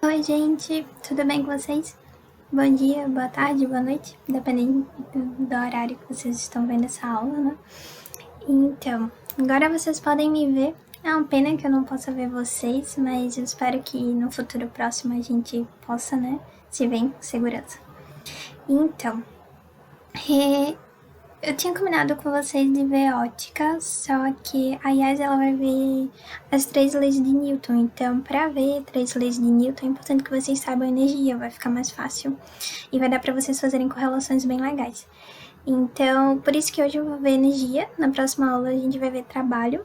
Oi, gente, tudo bem com vocês? Bom dia, boa tarde, boa noite, dependendo do horário que vocês estão vendo essa aula, né? Então, agora vocês podem me ver. É uma pena que eu não possa ver vocês, mas eu espero que no futuro próximo a gente possa, né, se ver em segurança. Então, eu tinha combinado com vocês de ver ótica, só que a Yas ela vai ver as 3 leis de Newton. Então, para ver 3 leis de Newton, é importante que vocês saibam a energia, vai ficar mais fácil e vai dar para vocês fazerem correlações bem legais. Então, por isso que hoje eu vou ver energia, na próxima aula a gente vai ver trabalho,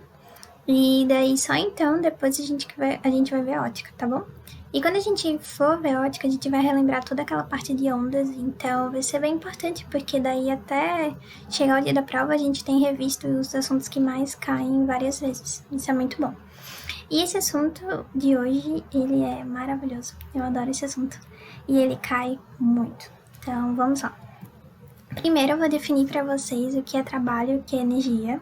e daí só então, depois a gente vai ver ótica, tá bom? E quando a gente for ver ótica, a gente vai relembrar toda aquela parte de ondas, então vai ser bem importante, porque daí até chegar o dia da prova a gente tem revisto os assuntos que mais caem várias vezes. Isso é muito bom. E esse assunto de hoje, ele é maravilhoso. Eu adoro esse assunto. E ele cai muito. Então, vamos lá. Primeiro eu vou definir para vocês o que é trabalho e o que é energia.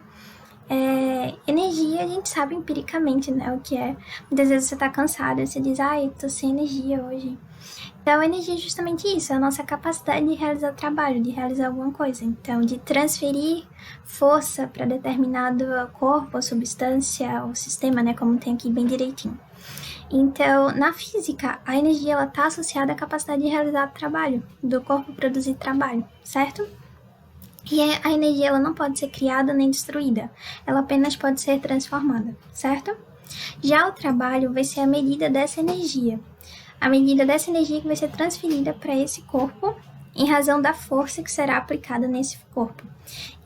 Energia a gente sabe empiricamente, né, o que é. Muitas vezes você tá cansado e você diz, eu tô sem energia hoje. Então, energia é justamente isso, é a nossa capacidade de realizar trabalho, de realizar alguma coisa. Então, de transferir força para determinado corpo, ou substância, ou sistema, né, como tem aqui bem direitinho. Então, na física, a energia ela está associada à capacidade de realizar trabalho, do corpo produzir trabalho, certo? E a energia ela não pode ser criada nem destruída, ela apenas pode ser transformada, certo? Já o trabalho vai ser a medida dessa energia, a medida dessa energia que vai ser transferida para esse corpo em razão da força que será aplicada nesse corpo.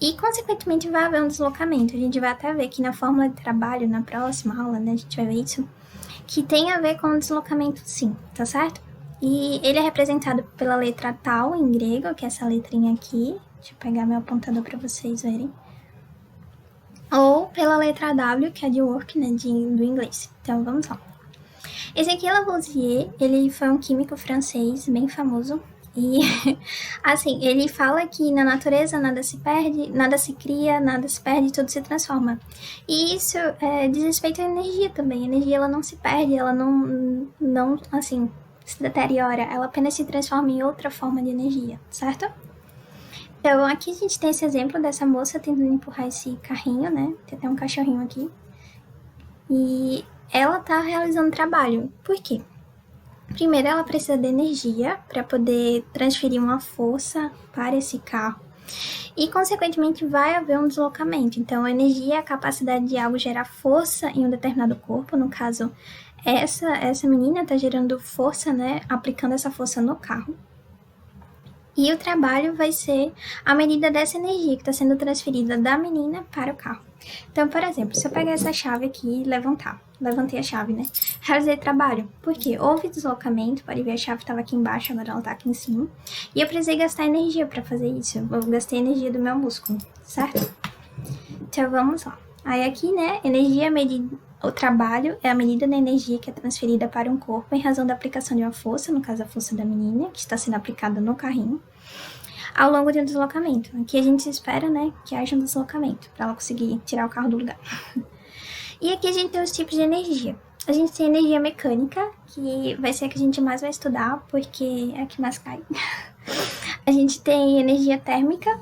E, consequentemente, vai haver um deslocamento. A gente vai até ver que na fórmula de trabalho, na próxima aula, né, a gente vai ver isso, que tem a ver com o deslocamento sim, tá certo? E ele é representado pela letra tal em grego, que é essa letrinha aqui. Deixa eu pegar meu apontador para vocês verem. Ou pela letra W, que é de work, né, do inglês. Então, vamos lá. Esse aqui é Lavoisier, ele foi um químico francês bem famoso. E, assim, ele fala que na natureza nada se perde, nada se cria, nada se perde, tudo se transforma. E isso diz respeito à energia também. A energia, ela não se perde, ela não assim, se deteriora. Ela apenas se transforma em outra forma de energia, certo? Então, aqui a gente tem esse exemplo dessa moça tentando empurrar esse carrinho, né? Tem até um cachorrinho aqui. E ela tá realizando trabalho. Por quê? Primeiro, ela precisa de energia para poder transferir uma força para esse carro. E, consequentemente, vai haver um deslocamento. Então, a energia é a capacidade de algo gerar força em um determinado corpo. No caso, essa menina está gerando força, né? Aplicando essa força no carro. E o trabalho vai ser a medida dessa energia que está sendo transferida da menina para o carro. Então, por exemplo, se eu pegar essa chave aqui e levantei a chave, né? Realizei trabalho, porque houve deslocamento, pode ver a chave estava aqui embaixo, agora ela está aqui em cima. E eu precisei gastar energia para fazer isso, eu gastei energia do meu músculo, certo? Então, vamos lá. Aí aqui, né, energia é medida, o trabalho é a medida da energia que é transferida para um corpo em razão da aplicação de uma força, no caso a força da menina, que está sendo aplicada no carrinho, ao longo de um deslocamento. Aqui a gente espera, né, que haja um deslocamento, para ela conseguir tirar o carro do lugar. E aqui a gente tem os tipos de energia. A gente tem energia mecânica, que vai ser a que a gente mais vai estudar, porque é a que mais cai. A gente tem energia térmica,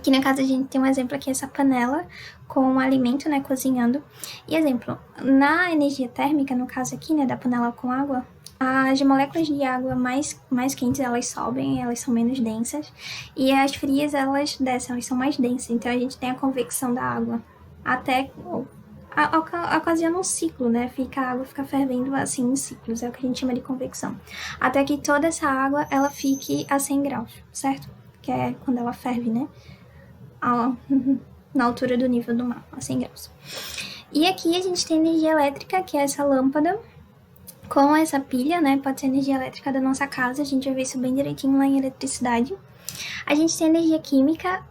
que no caso a gente tem um exemplo aqui, essa panela com um alimento, né, cozinhando. E exemplo, na energia térmica, no caso aqui, né, da panela com água, as moléculas de água mais quentes, elas sobem, elas são menos densas. E as frias, elas descem, elas são mais densas. Então, a gente tem a convecção da água. Até ocasiona um ciclo, né? A água fica fervendo assim em ciclos, é o que a gente chama de convecção. Até que toda essa água, ela fique a 100 graus, certo? Que é quando ela ferve, né? Na altura do nível do mar, a 100 graus. E aqui a gente tem energia elétrica, que é essa lâmpada com essa pilha, né? Pode ser energia elétrica da nossa casa, a gente vai ver isso bem direitinho lá em eletricidade. A gente tem energia química,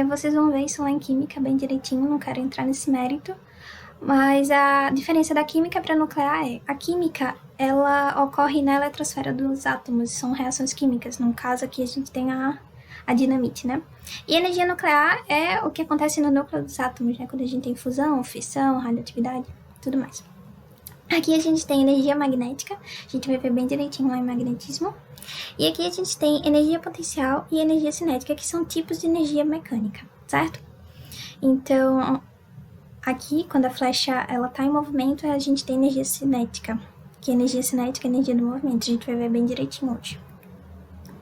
vocês vão ver isso lá em química bem direitinho, não quero entrar nesse mérito. Mas a diferença da química para nuclear é, a química, ela ocorre na eletrosfera dos átomos, são reações químicas. No caso aqui a gente tem a dinamite, né? E a energia nuclear é o que acontece no núcleo dos átomos, né? Quando a gente tem fusão, fissão, radioatividade, tudo mais. Aqui a gente tem energia magnética, a gente vai ver bem direitinho lá em magnetismo. E aqui a gente tem energia potencial e energia cinética, que são tipos de energia mecânica, certo? Então, aqui, quando a flecha ela tá em movimento, a gente tem energia cinética, que energia cinética é energia do movimento, a gente vai ver bem direitinho hoje.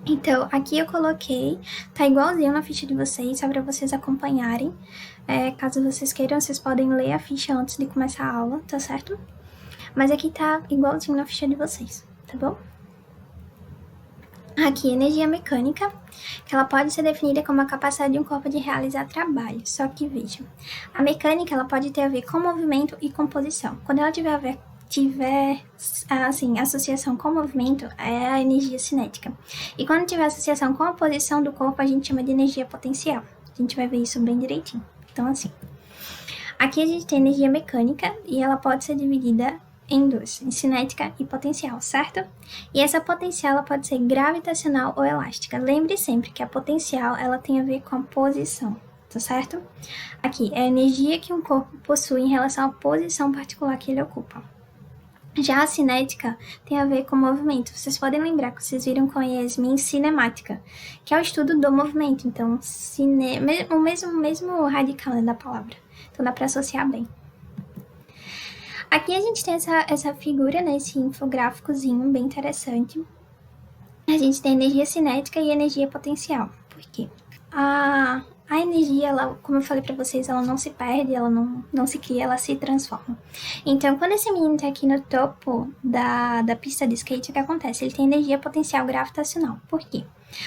Então, aqui eu coloquei, tá igualzinho na ficha de vocês, só para vocês acompanharem. Caso vocês queiram, vocês podem ler a ficha antes de começar a aula, tá certo? Mas aqui tá igualzinho na ficha de vocês, tá bom? Aqui, energia mecânica, que ela pode ser definida como a capacidade de um corpo de realizar trabalho. Só que, vejam, a mecânica ela pode ter a ver com movimento e composição. Quando ela tiver assim, associação com o movimento, é a energia cinética. E quando tiver associação com a posição do corpo, a gente chama de energia potencial. A gente vai ver isso bem direitinho. Então, assim, aqui a gente tem energia mecânica e ela pode ser dividida em duas, em cinética e potencial, certo? E essa potencial ela pode ser gravitacional ou elástica. Lembre sempre que a potencial ela tem a ver com a posição, tá certo? Aqui é a energia que um corpo possui em relação à posição particular que ele ocupa. Já a cinética tem a ver com o movimento. Vocês podem lembrar que vocês viram com a Yasmin cinemática, que é o estudo do movimento. Então, o mesmo radical, né, da palavra. Então, dá para associar bem. Aqui a gente tem essa figura, né, esse infográficozinho bem interessante. A gente tem energia cinética e energia potencial. Por quê? A energia, ela, como eu falei pra vocês, ela não se perde, ela não se cria, ela se transforma. Então, quando esse menino tá aqui no topo da pista de skate, o que acontece? Ele tem energia potencial gravitacional. Por quê?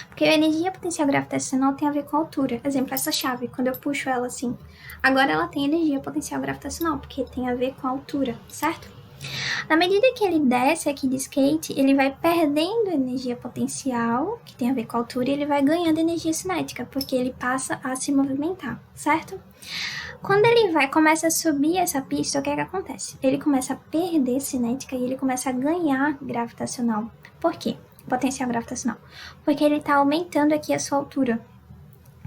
Porque a energia potencial gravitacional tem a ver com a altura. Por exemplo, essa chave, quando eu puxo ela assim, agora ela tem energia potencial gravitacional, porque tem a ver com a altura, certo? Na medida que ele desce aqui de skate, ele vai perdendo energia potencial, que tem a ver com a altura, e ele vai ganhando energia cinética, porque ele passa a se movimentar, certo? Quando ele começa a subir essa pista, o que é que acontece? Ele começa a perder cinética e ele começa a ganhar gravitacional. Por quê? Potencial gravitacional. Porque ele está aumentando aqui a sua altura.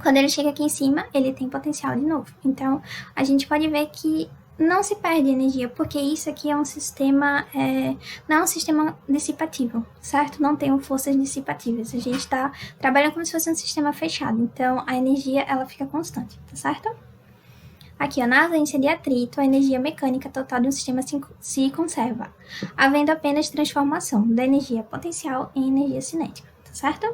Quando ele chega aqui em cima, ele tem potencial de novo. Então, a gente pode ver que não se perde energia, porque isso aqui é um sistema, não é um sistema dissipativo, certo? Não tem forças dissipativas. A gente está trabalhando como se fosse um sistema fechado. Então, a energia, ela fica constante, tá certo? Aqui, ó, na ausência de atrito, a energia mecânica total de um sistema se conserva, havendo apenas transformação da energia potencial em energia cinética, tá certo?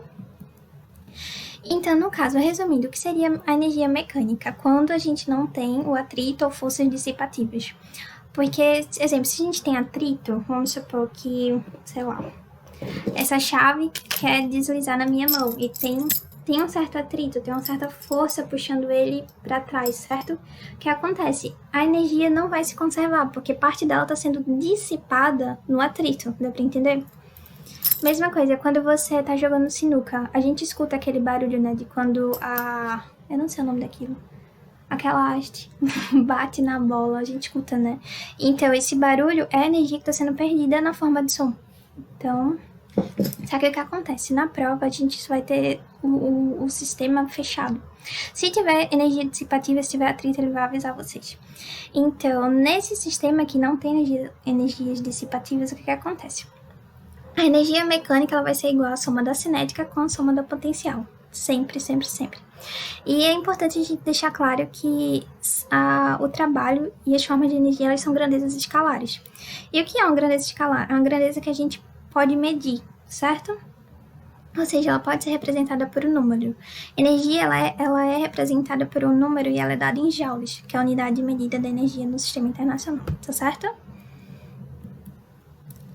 Então, no caso, resumindo, o que seria a energia mecânica? Quando a gente não tem o atrito ou forças dissipativas. Porque, exemplo, se a gente tem atrito, vamos supor que, sei lá, essa chave quer deslizar na minha mão e tem um certo atrito, tem uma certa força puxando ele para trás, certo? O que acontece? A energia não vai se conservar, porque parte dela está sendo dissipada no atrito, dá para entender? Mesma coisa, quando você tá jogando sinuca, a gente escuta aquele barulho, né, de quando eu não sei o nome daquilo, aquela haste bate na bola, a gente escuta, né? Então, esse barulho é a energia que tá sendo perdida na forma de som. Então, sabe o que acontece? Na prova, a gente vai ter o sistema fechado. Se tiver energia dissipativa, se tiver atrito, ele vai avisar vocês. Então, nesse sistema que não tem energias dissipativas, o que acontece? A energia mecânica ela vai ser igual à soma da cinética com a soma da potencial. Sempre, sempre, sempre. E é importante a gente deixar claro que o trabalho e as formas de energia elas são grandezas escalares. E o que é uma grandeza escalar? É uma grandeza que a gente pode medir, certo? Ou seja, ela pode ser representada por um número. Energia ela é representada por um número e ela é dada em joules, que é a unidade de medida da energia no sistema internacional, tá certo?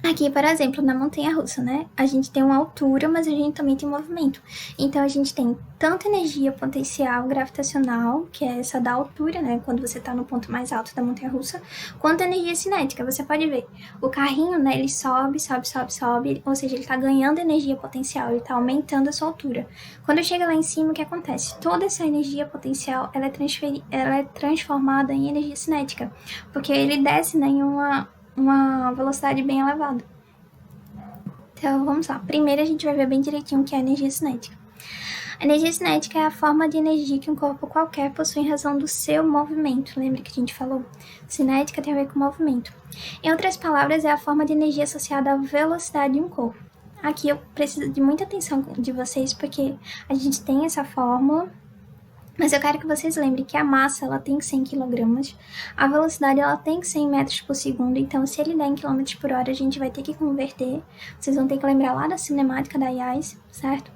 Aqui, por exemplo, na montanha-russa, né? A gente tem uma altura, mas a gente também tem movimento. Então, a gente tem tanto energia potencial gravitacional, que é essa da altura, né? Quando você tá no ponto mais alto da montanha-russa, quanto energia cinética. Você pode ver, o carrinho, né? Ele sobe, sobe, sobe, sobe, ou seja, ele tá ganhando energia potencial, ele tá aumentando a sua altura. Quando chega lá em cima, o que acontece? Toda essa energia potencial, ela é transformada em energia cinética, porque ele desce, né, em uma velocidade bem elevada. Então, vamos lá. Primeiro, a gente vai ver bem direitinho o que é a energia cinética. A energia cinética é a forma de energia que um corpo qualquer possui em razão do seu movimento. Lembra que a gente falou? Cinética tem a ver com movimento. Em outras palavras, é a forma de energia associada à velocidade de um corpo. Aqui eu preciso de muita atenção de vocês, porque a gente tem essa fórmula, mas eu quero que vocês lembrem que a massa ela tem 100 kg, a velocidade ela tem 100 metros por segundo, então se ele der em km por hora, a gente vai ter que converter. Vocês vão ter que lembrar lá da cinemática da IAS, certo?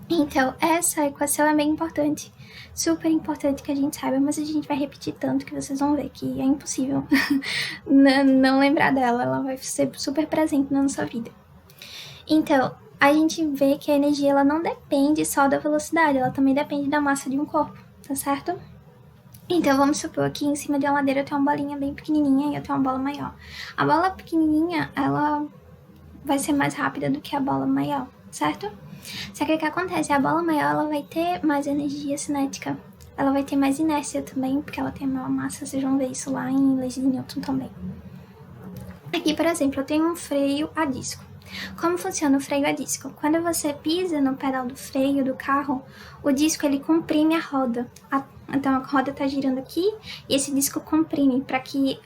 Então, essa equação é bem importante, super importante que a gente saiba, mas a gente vai repetir tanto que vocês vão ver que é impossível não lembrar dela, ela vai ser super presente na nossa vida. Então, a gente vê que a energia ela não depende só da velocidade, ela também depende da massa de um corpo, tá certo? Então, vamos supor que em cima de uma ladeira eu tenho uma bolinha bem pequenininha e eu tenho uma bola maior. A bola pequenininha, ela vai ser mais rápida do que a bola maior, certo? Só que o que acontece? A bola maior ela vai ter mais energia cinética, ela vai ter mais inércia também, porque ela tem maior massa, vocês vão ver isso lá em Leis de Newton também. Aqui, por exemplo, eu tenho um freio a disco. Como funciona o freio a disco? Quando você pisa no pedal do freio do carro, o disco ele comprime a roda. Então a roda está girando aqui e esse disco comprime para que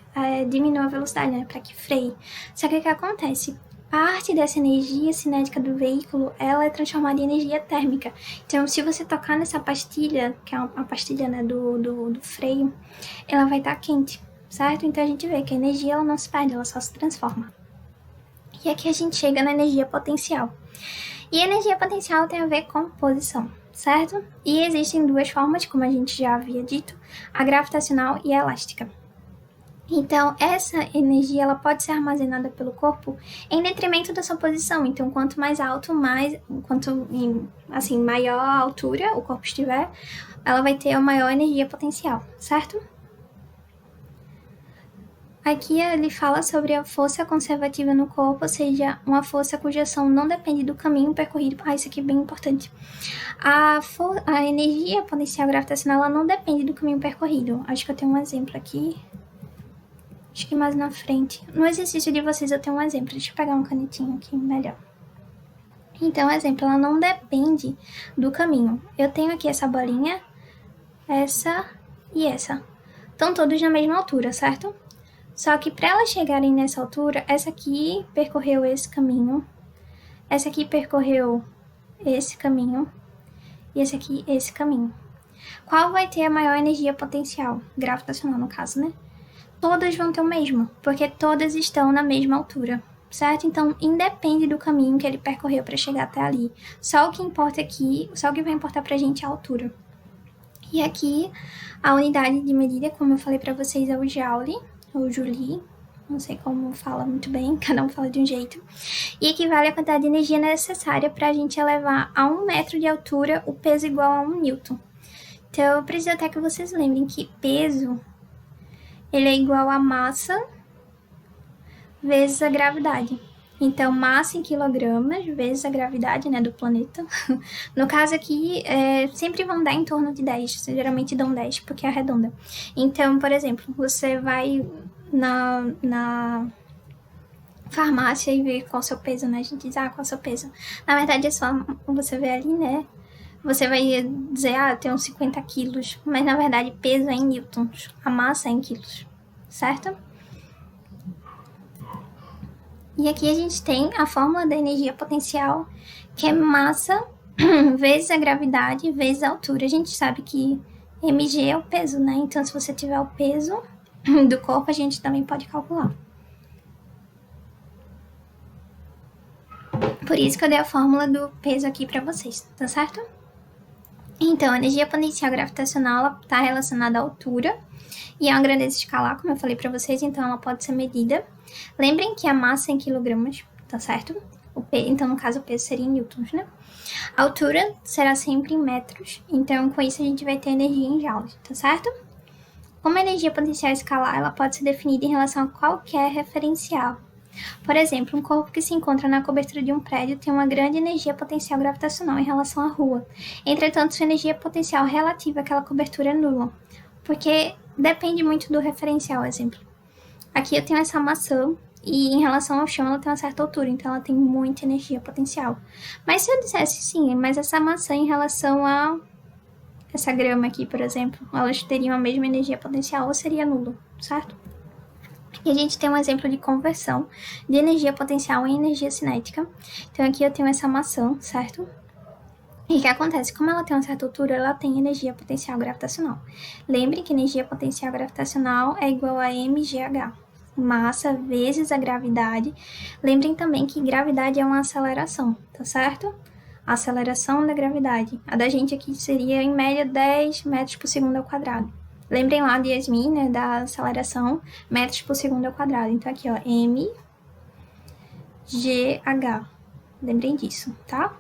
diminua a velocidade, né? Para que freie. Só que o que acontece? Parte dessa energia cinética do veículo, ela é transformada em energia térmica. Então, se você tocar nessa pastilha, que é a pastilha né, do freio, ela vai estar quente, certo? Então, a gente vê que a energia ela não se perde, ela só se transforma. E aqui a gente chega na energia potencial. E a energia potencial tem a ver com posição, certo? E existem duas formas, como a gente já havia dito, a gravitacional e a elástica. Então, essa energia ela pode ser armazenada pelo corpo em detrimento da sua posição. Então, quanto mais alto, maior a altura o corpo estiver, ela vai ter a maior energia potencial, certo? Aqui ele fala sobre a força conservativa no corpo, ou seja, uma força cuja ação não depende do caminho percorrido. Isso aqui é bem importante. A energia potencial gravitacional ela não depende do caminho percorrido. Acho que eu tenho um exemplo aqui. Acho que mais na frente. No exercício de vocês eu tenho um exemplo. Deixa eu pegar um canetinho aqui, melhor. Então, exemplo, ela não depende do caminho. Eu tenho aqui essa bolinha, essa e essa. Estão todos na mesma altura, certo? Só que para elas chegarem nessa altura, essa aqui percorreu esse caminho, essa aqui percorreu esse caminho e esse aqui esse caminho. Qual vai ter a maior energia potencial? Gravitacional, no caso, né? Todas vão ter o mesmo, porque todas estão na mesma altura, certo? Então, independe do caminho que ele percorreu para chegar até ali. Só o que importa aqui, só o que vai importar pra gente é a altura. E aqui, a unidade de medida, como eu falei para vocês, é o Joule, ou Joule, não sei como fala muito bem, cada um fala de um jeito, e equivale à quantidade de energia necessária para a gente elevar a 1 metro de altura o peso igual a 1 newton. Então, eu preciso até que vocês lembrem que peso ele é igual a massa vezes a gravidade. Então, massa em quilogramas vezes a gravidade, né, do planeta. No caso aqui, sempre vão dar em torno de 10. Geralmente dão 10, porque é redonda. Então, por exemplo, você vai na farmácia e vê qual é o seu peso, né? A gente diz, qual é o seu peso? Na verdade, é só você ver ali, né? Você vai dizer, eu tenho 50 quilos. Mas, na verdade, peso é em newtons. A massa é em quilos, certo? E aqui a gente tem a fórmula da energia potencial, que é massa vezes a gravidade vezes a altura. A gente sabe que mg é o peso, né? Então, se você tiver o peso do corpo, a gente também pode calcular. Por isso que eu dei a fórmula do peso aqui pra vocês, tá certo? Então, a energia potencial gravitacional está relacionada à altura e a uma grandeza escalar, como eu falei para vocês, então ela pode ser medida. Lembrem que a massa é em quilogramas, tá certo? Então, no caso, o peso seria em newtons, né? A altura será sempre em metros, então com isso a gente vai ter energia em joules, tá certo? Como a energia potencial escalar, ela pode ser definida em relação a qualquer referencial. Por exemplo, um corpo que se encontra na cobertura de um prédio tem uma grande energia potencial gravitacional em relação à rua. Entretanto, sua energia potencial relativa àquela cobertura é nula, porque depende muito do referencial, exemplo. Aqui eu tenho essa maçã E em relação ao chão, ela tem uma certa altura, então ela tem muita energia potencial. Mas se eu dissesse sim, mas essa maçã em relação a essa grama aqui, por exemplo, elas teriam a mesma energia potencial ou seria nulo, certo? E a gente tem um exemplo de conversão de energia potencial em energia cinética. Então aqui eu tenho essa maçã, certo? E o que acontece? Como ela tem uma certa altura, ela tem energia potencial gravitacional. Lembre que energia potencial gravitacional é igual a mgh, massa vezes a gravidade. Lembrem também que gravidade é uma aceleração, tá certo? A aceleração da gravidade. A da gente aqui seria, em média, 10 metros por segundo ao quadrado. Lembrem lá de Yasmin, né, da aceleração, metros por segundo ao quadrado. Então aqui, ó, mgh. Lembrem disso, tá?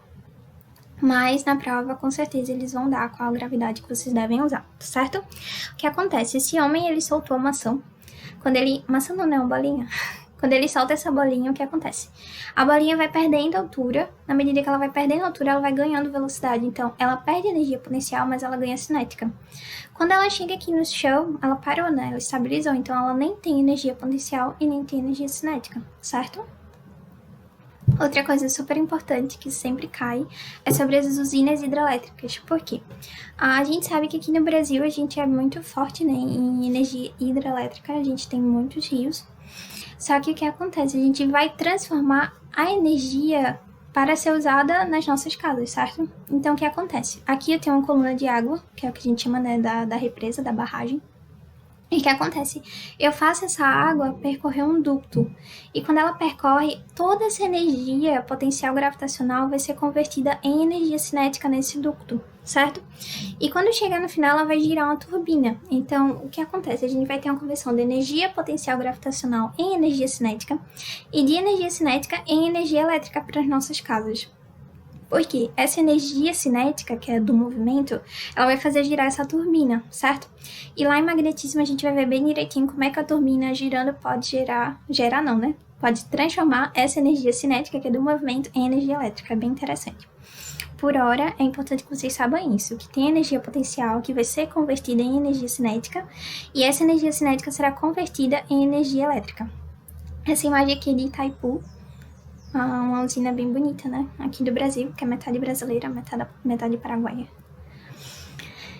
Mas na prova, com certeza, eles vão dar qual a gravidade que vocês devem usar, certo? O que acontece? Esse homem, ele soltou a maçã. Quando ele... Maçã não, né? Uma bolinha. Quando ele solta essa bolinha, o que acontece? A bolinha vai perdendo altura. Na medida que ela vai perdendo altura, ela vai ganhando velocidade. Então, ela perde energia potencial, mas ela ganha cinética. Quando ela chega aqui no chão, ela parou, né? Ela estabilizou. Então, ela nem tem energia potencial e nem tem energia cinética, certo? Outra coisa super importante que sempre cai é sobre as usinas hidrelétricas. Por quê? A gente sabe que aqui no Brasil a gente é muito forte, né, em energia hidrelétrica, a gente tem muitos rios. Só que o que acontece? A gente vai transformar a energia para ser usada nas nossas casas, certo? Então o que acontece? Aqui eu tenho uma coluna de água, que é o que a gente chama, né, da represa, da barragem. E o que acontece? Eu faço essa água percorrer um ducto. E quando ela percorre, toda essa energia potencial gravitacional vai ser convertida em energia cinética nesse ducto, certo? E quando chegar no final, ela vai girar uma turbina. Então, o que acontece? A gente vai ter uma conversão de energia potencial gravitacional em energia cinética e de energia cinética em energia elétrica para as nossas casas. Porque essa energia cinética, que é do movimento, ela vai fazer girar essa turbina, certo? E lá em magnetismo a gente vai ver bem direitinho como é que a turbina girando pode gerar não, né? Pode transformar essa energia cinética, que é do movimento, em energia elétrica. É bem interessante. Por hora, é importante que vocês saibam isso, que tem energia potencial que vai ser convertida em energia cinética e essa energia cinética será convertida em energia elétrica. Essa imagem aqui é de Itaipu, uma usina bem bonita, né? Aqui do Brasil, que é metade brasileira, metade paraguaia.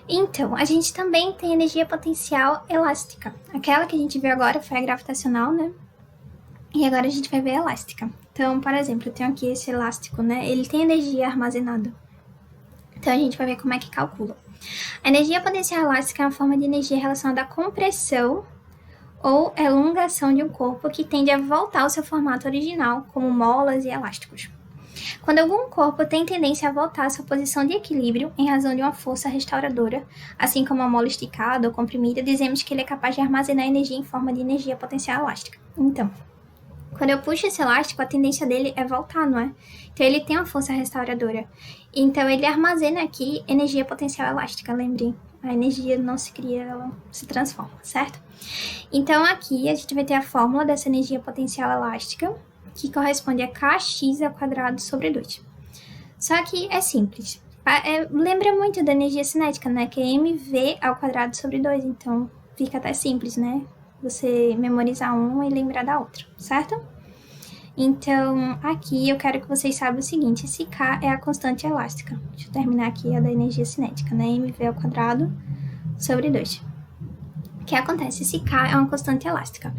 Então, a gente também tem energia potencial elástica. Aquela que a gente viu agora foi a gravitacional, né? E agora a gente vai ver a elástica. Então, por exemplo, eu tenho aqui esse elástico, né? Ele tem energia armazenada. Então, a gente vai ver como é que calcula. A energia potencial elástica é uma forma de energia relacionada à compressão ou elongação de um corpo que tende a voltar ao seu formato original, como molas e elásticos. Quando algum corpo tem tendência a voltar à sua posição de equilíbrio em razão de uma força restauradora, assim como a mola esticada ou comprimida, dizemos que ele é capaz de armazenar energia em forma de energia potencial elástica. Então, quando eu puxo esse elástico, a tendência dele é voltar, não é? Então, ele tem uma força restauradora. Então, ele armazena aqui energia potencial elástica, lembrem. A energia não se cria, ela se transforma, certo? Então, aqui a gente vai ter a fórmula dessa energia potencial elástica, que corresponde a kx ao quadrado sobre 2. Só que é simples. Lembra muito da energia cinética, né? Que é mv ao quadrado sobre 2. Então, fica até simples, né? Você memorizar uma e lembrar da outra, certo? Então, aqui eu quero que vocês saibam o seguinte. Esse K é a constante elástica. Deixa eu terminar aqui a da energia cinética, né? mv ao quadrado sobre 2. O que acontece? Esse K é uma constante elástica.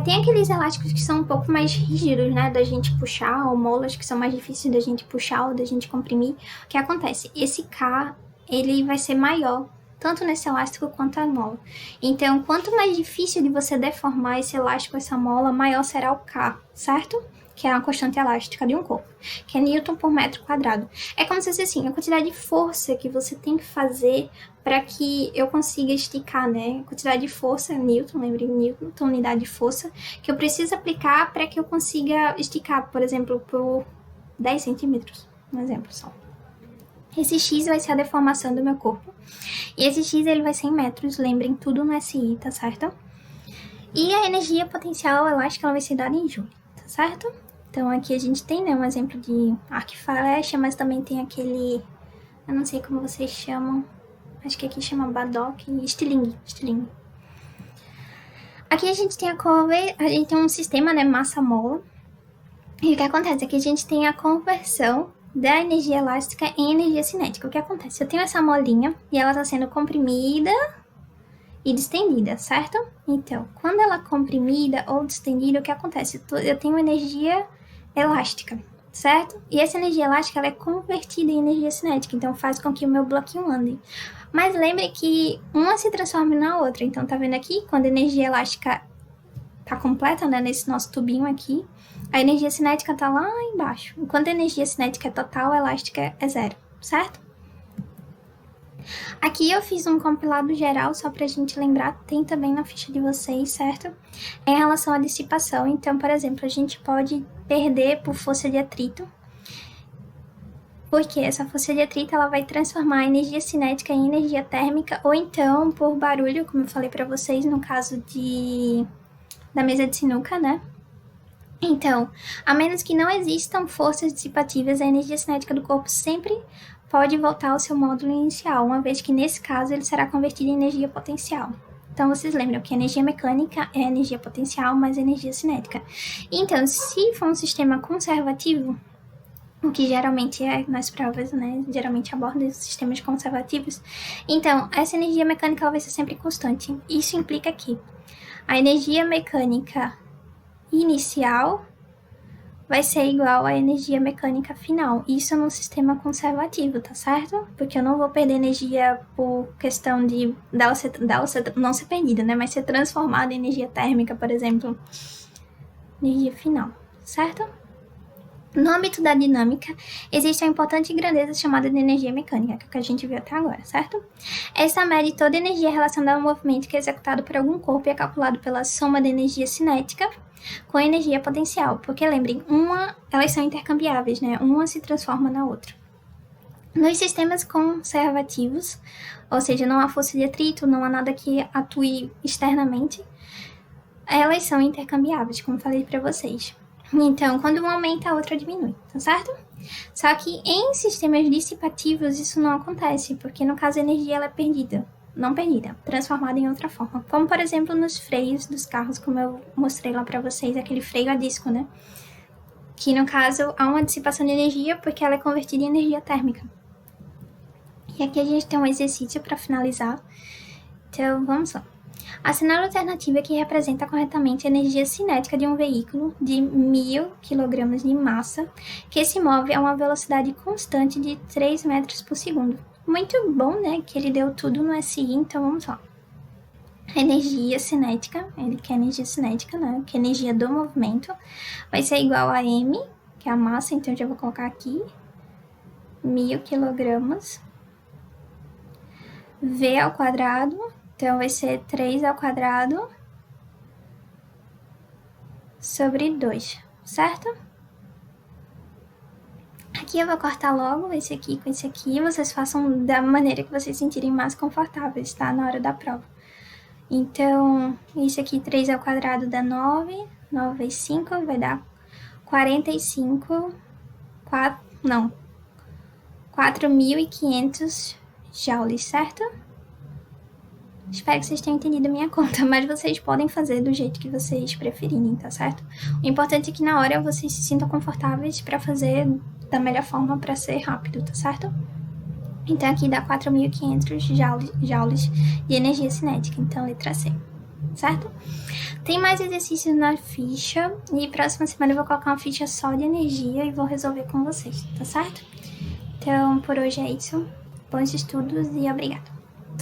Tem aqueles elásticos que são um pouco mais rígidos, né, da gente puxar, ou molas que são mais difíceis da gente puxar ou da gente comprimir. O que acontece? Esse K, ele vai ser maior, tanto nesse elástico quanto a mola. Então, quanto mais difícil de você deformar esse elástico, essa mola, maior será o K, certo? Que é uma constante elástica de um corpo, que é Newton por metro quadrado. É como se fosse assim, a quantidade de força que você tem que fazer para que eu consiga esticar, né? A quantidade de força, Newton, lembre, Newton, unidade de força, que eu preciso aplicar para que eu consiga esticar, por exemplo, por 10 centímetros, um exemplo só. Esse X vai ser a deformação do meu corpo, e esse X ele vai ser em metros, lembrem, tudo no SI, tá certo? E a energia potencial elástica ela vai ser dada em joule, tá certo? Então, aqui a gente tem, né, um exemplo de arco e flecha, mas também tem aquele, eu não sei como vocês chamam, acho que aqui chama Badock e estilingue. Aqui a gente tem a gente tem um sistema, né, massa-mola. E o que acontece é que a gente tem a conversão da energia elástica em energia cinética. O que acontece? Eu tenho essa molinha e ela está sendo comprimida e distendida, certo? Então, quando ela é comprimida ou distendida, o que acontece? Eu tenho energia elástica, certo? E essa energia elástica ela é convertida em energia cinética, então faz com que o meu bloquinho ande. Mas lembre que uma se transforma na outra. Então, tá vendo aqui? Quando a energia elástica tá completa, né, nesse nosso tubinho aqui, a energia cinética tá lá embaixo. Enquanto a energia cinética é total, a elástica é zero, certo? Aqui eu fiz um compilado geral, só pra gente lembrar, tem também na ficha de vocês, certo? Em relação à dissipação, então, por exemplo, a gente pode perder por força de atrito, porque essa força de atrito ela vai transformar a energia cinética em energia térmica, ou então por barulho, como eu falei pra vocês, no caso da mesa de sinuca, né? Então, a menos que não existam forças dissipativas, a energia cinética do corpo sempre pode voltar ao seu módulo inicial, uma vez que nesse caso ele será convertido em energia potencial. Então, vocês lembram que a energia mecânica é a energia potencial mais a energia cinética. Então, se for um sistema conservativo, o que geralmente é nas provas, né? Geralmente aborda os sistemas conservativos. Então, essa energia mecânica ela vai ser sempre constante. Isso implica que a energia mecânica inicial vai ser igual à energia mecânica final. Isso num sistema conservativo, tá certo? Porque eu não vou perder energia por questão de dela não ser perdida, né? Mas ser transformada em energia térmica, por exemplo. Energia final, certo? No âmbito da dinâmica, existe a importante grandeza chamada de energia mecânica, que é o que a gente viu até agora, certo? Essa mede toda a energia relacionada ao movimento que é executado por algum corpo e é calculado pela soma da energia cinética com a energia potencial, porque lembrem, elas são intercambiáveis, né? Uma se transforma na outra. Nos sistemas conservativos, ou seja, não há força de atrito, não há nada que atue externamente, elas são intercambiáveis, como falei para vocês. Então, quando uma aumenta, a outra diminui, tá certo? Só que em sistemas dissipativos isso não acontece, porque no caso a energia ela é perdida. Não perdida, transformada em outra forma. Como, por exemplo, nos freios dos carros, como eu mostrei lá pra vocês, aquele freio a disco, né? Que, no caso, há uma dissipação de energia porque ela é convertida em energia térmica. E aqui a gente tem um exercício para finalizar. Então, vamos lá. Assinale a alternativa que representa corretamente a energia cinética de um veículo de 1000 kg de massa que se move a uma velocidade constante de 3 metros por segundo. Muito bom, né? Que ele deu tudo no SI, então vamos lá. A energia cinética, ele quer energia cinética, né? Que é a energia do movimento, vai ser igual a M, que é a massa, então eu já vou colocar aqui 1000 kg, V ao quadrado, então vai ser 3 ao quadrado sobre 2, certo? Aqui eu vou cortar logo esse aqui com esse aqui, vocês façam da maneira que vocês sentirem mais confortáveis, tá? Na hora da prova. Então, isso aqui 3 ao quadrado dá 9, 9 vezes 5 vai dar 45, 4.500 joules, certo? Espero que vocês tenham entendido a minha conta, mas vocês podem fazer do jeito que vocês preferirem, tá certo? O importante é que na hora vocês se sintam confortáveis para fazer da melhor forma para ser rápido, tá certo? Então aqui dá 4.500 joules de energia cinética, então letra C, certo? Tem mais exercícios na ficha e próxima semana eu vou colocar uma ficha só de energia e vou resolver com vocês, tá certo? Então por hoje é isso, bons estudos e obrigada!